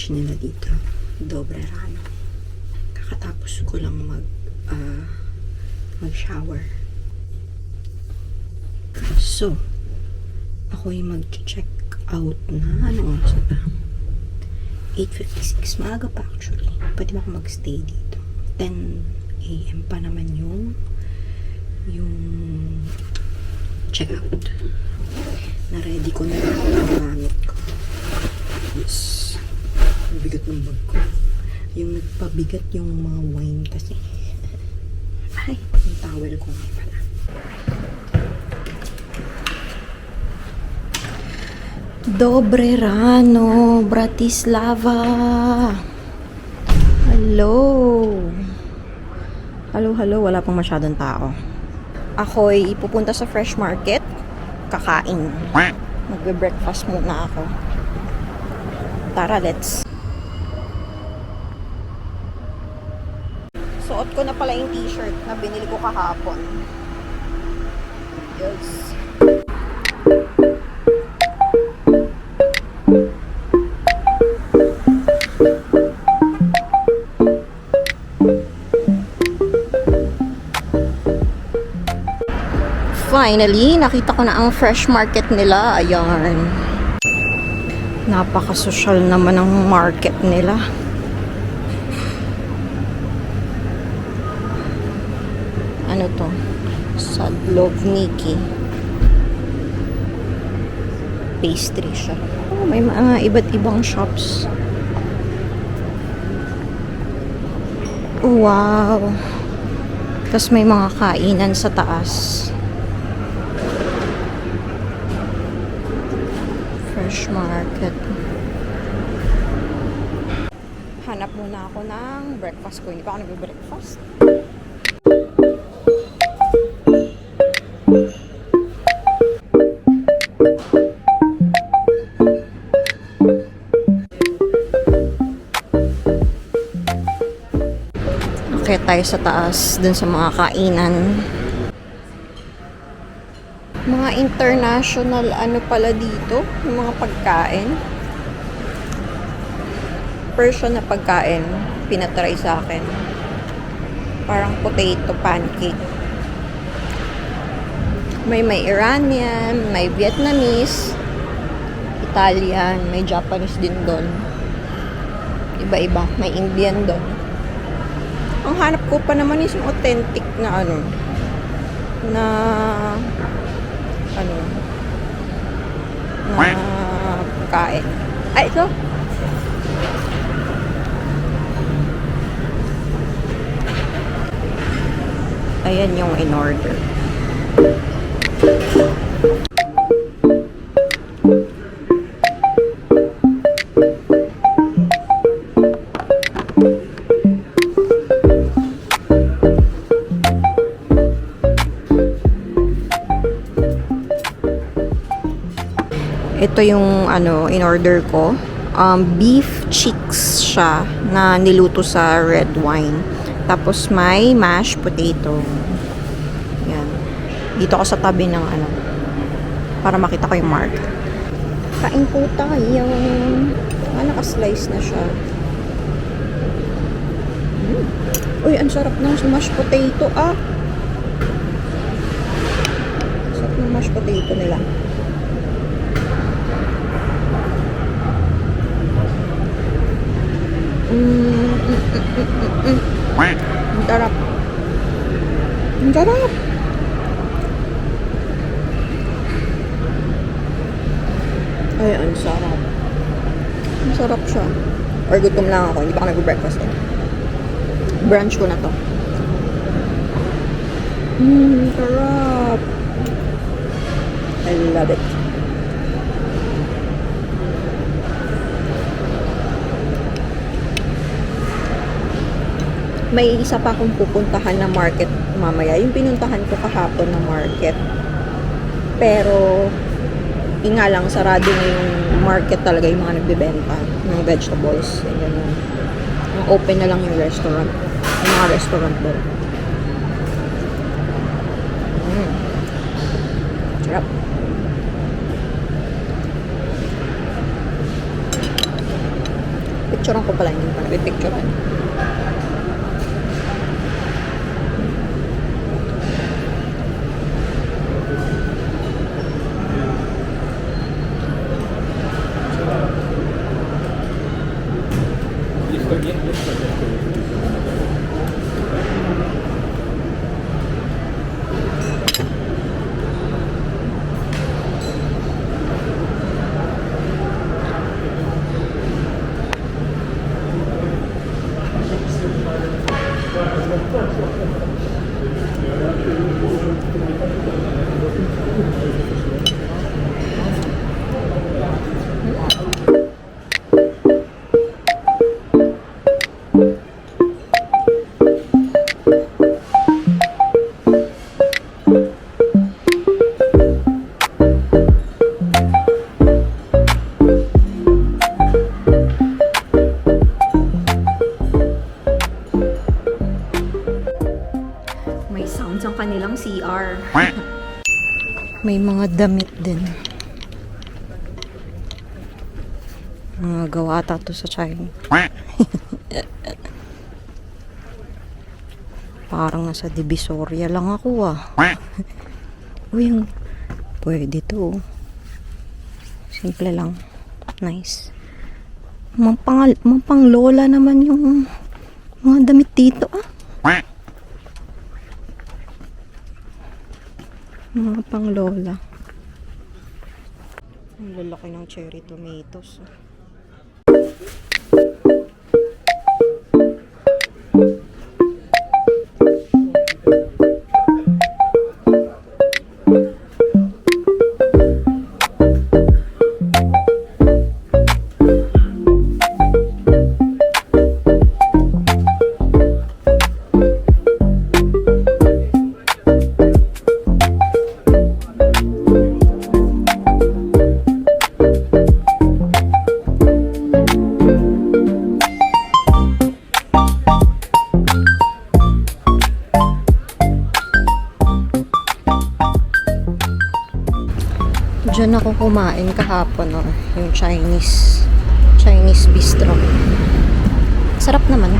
lunch nila dito. Dobre rano. Kakatapos ko lang mag-shower. So, ako'y mag-check out na. Anong oras ba? 8:56. Maaga pa actually. Pwede ba ako mag-stay dito? 10 a.m. pa naman yung check out. Na-ready ko na lang ang gamit ko. Yes. Ang bigat ng bag ko. Yung nagpabigat yung mga wine kasi. Ay, yung towel ko nga pala. Dobre rano, Bratislava. Hello. Hello, wala pang masyadong tao. Ako'y ipupunta sa Fresh Market. Kakain. Magbe-breakfast muna ako. Tara, let's. Suot ko na pala yung t-shirt na binili ko kahapon. Yes. Finally, nakita ko na ang Fresh Market nila. Ayan. Napaka-social naman ang market nila. Ano to? Sadlovniki. Pastry siya. Oh, may mga iba't ibang shops. Wow. Tapos may mga kainan sa taas. Fresh Market. Hanap muna ako ng breakfast ko. Hindi pa ako nag-breakfast. Okay, tayo sa taas dun sa mga kainan. Mga international ano pala dito, yung mga pagkain. Persian na pagkain, pinatry sa akin. Parang potato pancake. May Iranian, may Vietnamese, Italian, may Japanese din doon. Iba-iba, may Indian doon. Ang hanap ko pa naman is yung authentic na na pagkain. Ay, ito. Ayan yung in-order. Ito yung in-order ko. Beef cheeks siya na niluto sa red wine. Tapos may mashed potato. Yan. Dito ako sa tabi ng para makita ko yung mark. Kain po tayo. Naka-slice na siya. Uy, ang sarap ng mashed potato Sarap ng mashed potato nila. Ang sarap. Ang sarap. Ay, ang sarap. Ang sarap siya. Or gutom lang ako. Hindi pa ako nag-breakfast brunch ko na to. Sarap. I love it. May isa pa akong pupuntahan na market mamaya. Yung pinuntahan ko kahapon na market. Pero, nga lang, sarado na yung market talaga, yung mga nagbebenta ng vegetables. Ganyan. Open na lang yung restaurant. Yung mga restaurant doon. Sarap. Pipicturean ko pala, hindi pa napipicturean. May sounds ang kanilang CR. May mga damit din. Mga gawa ata to sa China. Parang nasa Divisoria lang ako ah. Uy, pwede to. Simple lang. Nice. Mampang lola naman yung mga damit dito ah. Mga pang lola. Ang lalaki ng cherry tomatoes. Diyan ako kumain kahapon, oh, yung Chinese bistro. Sarap naman.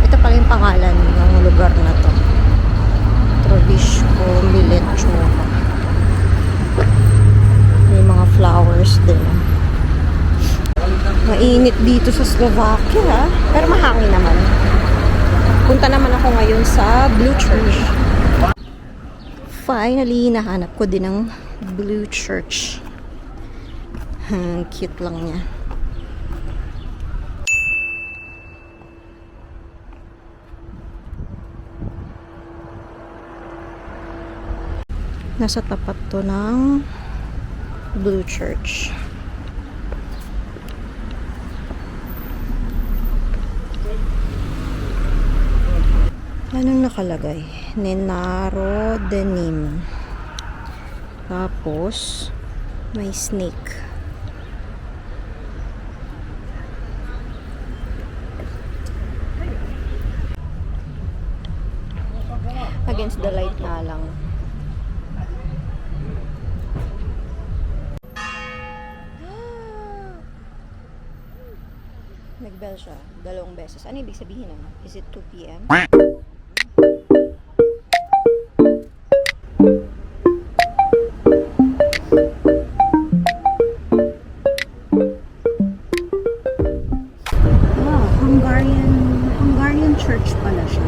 Ito pala yung pangalan ng lugar na to. Trobishko Millet Choka. May mga flowers din. Mainit dito sa Slovakia, ha? Pero mahangin naman. Punta naman ako ngayon sa Blue Church. Finally, nahanap ko din ng Blue Church. Cute lang niya. Nasa tapat to ng Blue Church. Anong nakalagay? Nenaro Denim. Tapos, may snake. Against the light na lang. Nag-bell siya. 2 beses. Ano ibig sabihin nun? Is it 2 p.m.? Hungarian church pala siya.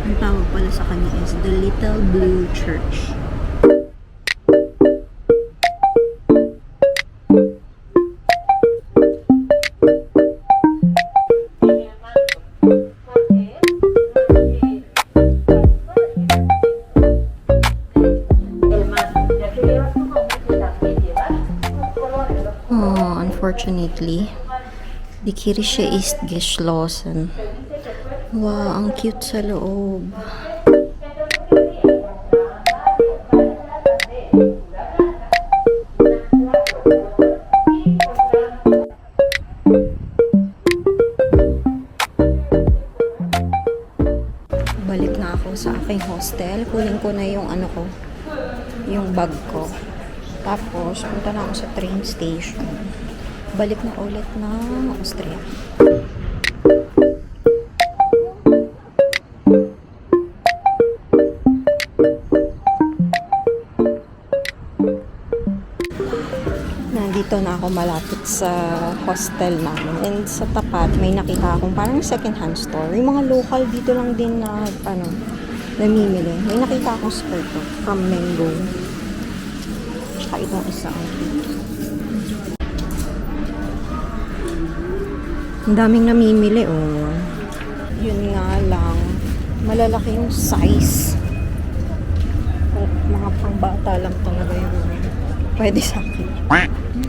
Ang tawag pala sa kanya is the Little Blue Church. Oh, unfortunately, die Kirche ist geschlossen. Wow, ang cute sa loob. Balik na ako sa aking hostel. Kunin ko na yung ano ko, yung bag ko. Tapos, punta na ako sa train station. Balik na ulit ng Austria. Nandito na ako malapit sa hostel namin. And sa tapat, may nakita akong parang second-hand store. Yung mga local dito lang din na, namimili. May nakita akong skirt from Mango. Tsaka itong isa. Ang daming namimili, oh. Yun nga lang. Malalaki yung size. Mga pangbata lang talaga yung pwede sa akin.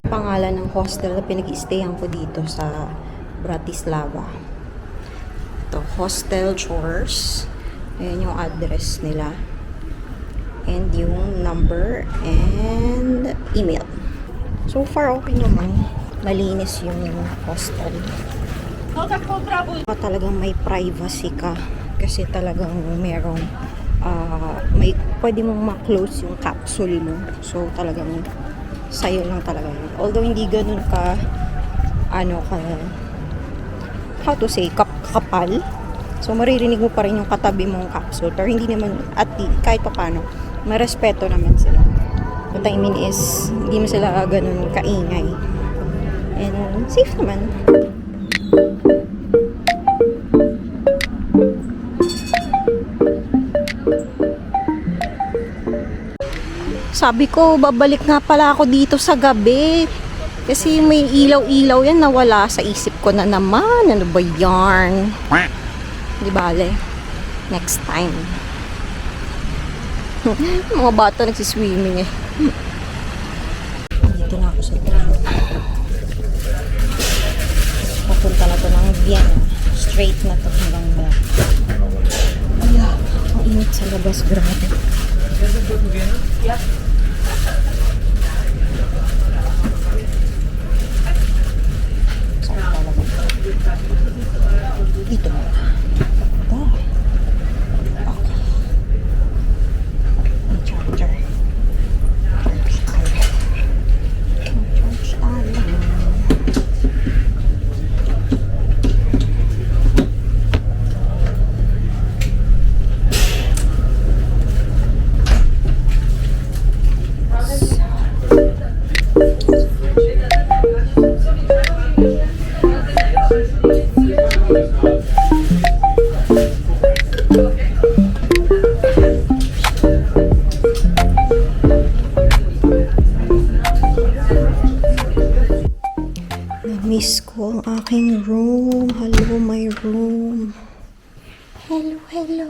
Pangalan ng hostel na pinag-i-stayan ko dito sa Bratislava. Ito, Hostel Chores. Ayan yung address nila. And yung number and email. So far, okay naman. Malinis yung hostel. Talagang may privacy ka. Kasi talagang merong may pwede mong ma-close yung capsule mo. So talagang sa'yo lang talaga yun. Although hindi ganun ka how to say, kapal. So maririnig mo pa rin yung katabi mong capsule. Pero hindi naman, kahit pa paano, marespeto naman sila. What I mean is, hindi mo sila ganun kaingay. And safe naman. Sabi ko, babalik nga pala ako dito sa gabi. Kasi may ilaw-ilaw yan nawala sa isip ko na naman. Ano ba yarn? Di bale. Next time. Mga bata nagsiswimming eh. Dito na ako sa train. Papunta na to ng Vienna. Straight na to hanggang back. Ay, ang init sa labas. Grabe. Yep. Ito na. Ito. Okay. May charger. Charge tayo. Charge tayo. Miss ko ang aking room. Hello, my room. Hello, hello.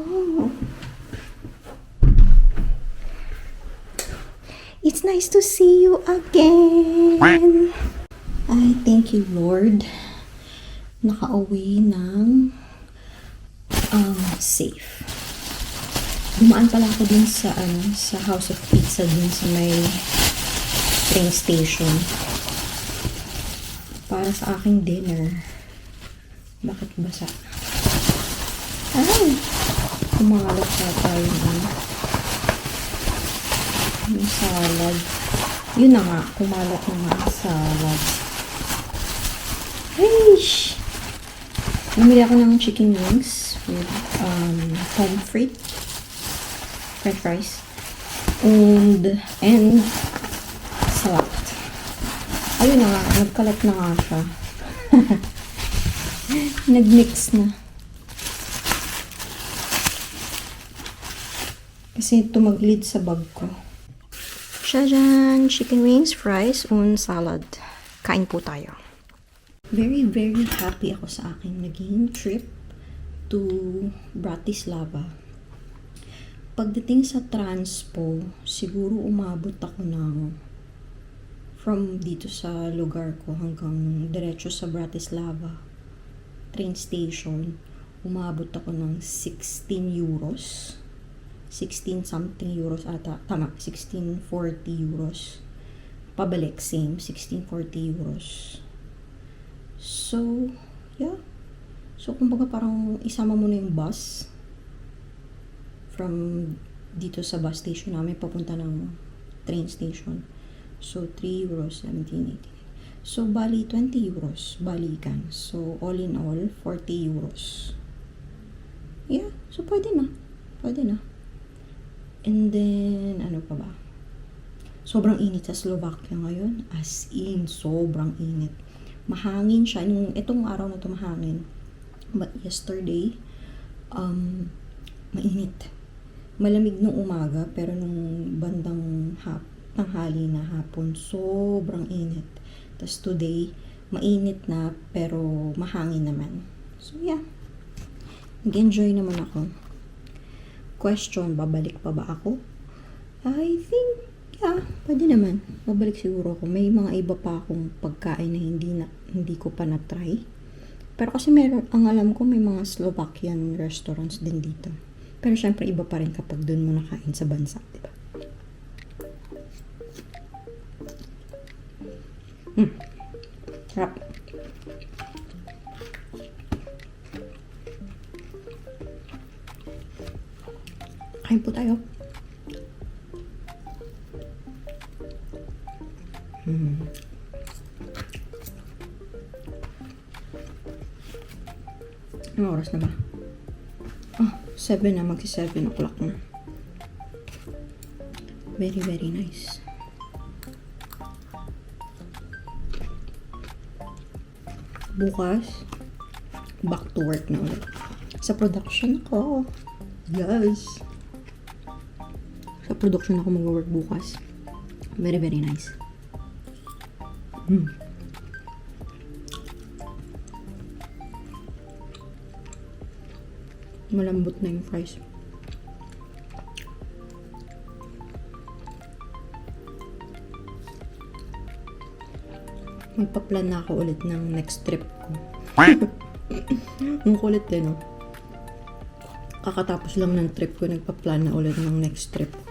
It's nice to see you again. I thank you, Lord. Nakauwi ng safe. Dumaan pala ako din sa House of Pizza din sa may train station. Para sa aking dinner. Bakit basa? Ay! Kumalat na tayo yung salad. Yun na nga. Kumalat na nga ang salad. Eish! Namili ako ng chicken wings with pommes frites, french fries, and salad. Ayun na nga, nagkalat na nga siya. Nag-mix na. Kasi tumaglid sa bag ko. Shajan! Chicken wings, fries, and salad. Kain po tayo. Very, very happy ako sa aking naging trip to Bratislava. Pagdating sa transpo, siguro umabot ako ng from dito sa lugar ko hanggang diretso sa Bratislava train station, umabot ako ng 16 euros. 16 something euros ata. Tama, 1640 euros. Pabalik, same, 1640 euros. So, yeah. So, kumbaga parang isama mo na yung bus from dito sa bus station namin papunta ng train station. So, 3 euros, 17, 18. So, bali 20 euros. Balikan. So, all in all, 40 euros. Yeah. So, pwede na. Pwede na. And then, ano pa ba? Sobrang init sa Slovakia ngayon. As in, sobrang init. Mahangin siya. Itong araw na to mahangin. But yesterday, mainit. Malamig nung umaga, pero nung bandang tanghali na hapon, sobrang init. Tapos today, mainit na, pero mahangin naman. So yeah, nag-enjoy naman ako. Question, babalik pa ba ako? I think, yeah, pwede naman. Babalik siguro ako. May mga iba pa akong pagkain na hindi ko pa na-try. Pero kasi ang alam ko, may mga Slovakian restaurants din dito. Pero syempre, iba pa rin kapag dun mo nakain sa bansa, diba? Sarap. Kain po tayo. Anong oras na ba? 7 na. Magsi-7 o'clock na. Very, very nice. Bukas, back to work na ulit. Sa production ko. Yes. Sa production ako mag-work bukas. Very, very nice. Malambot na yung fries. Magpa-plan na ako ulit ng next trip ko. Ang kulit din, no? Kakatapos lang ng trip ko, nagpa-plan na ulit ng next trip ko.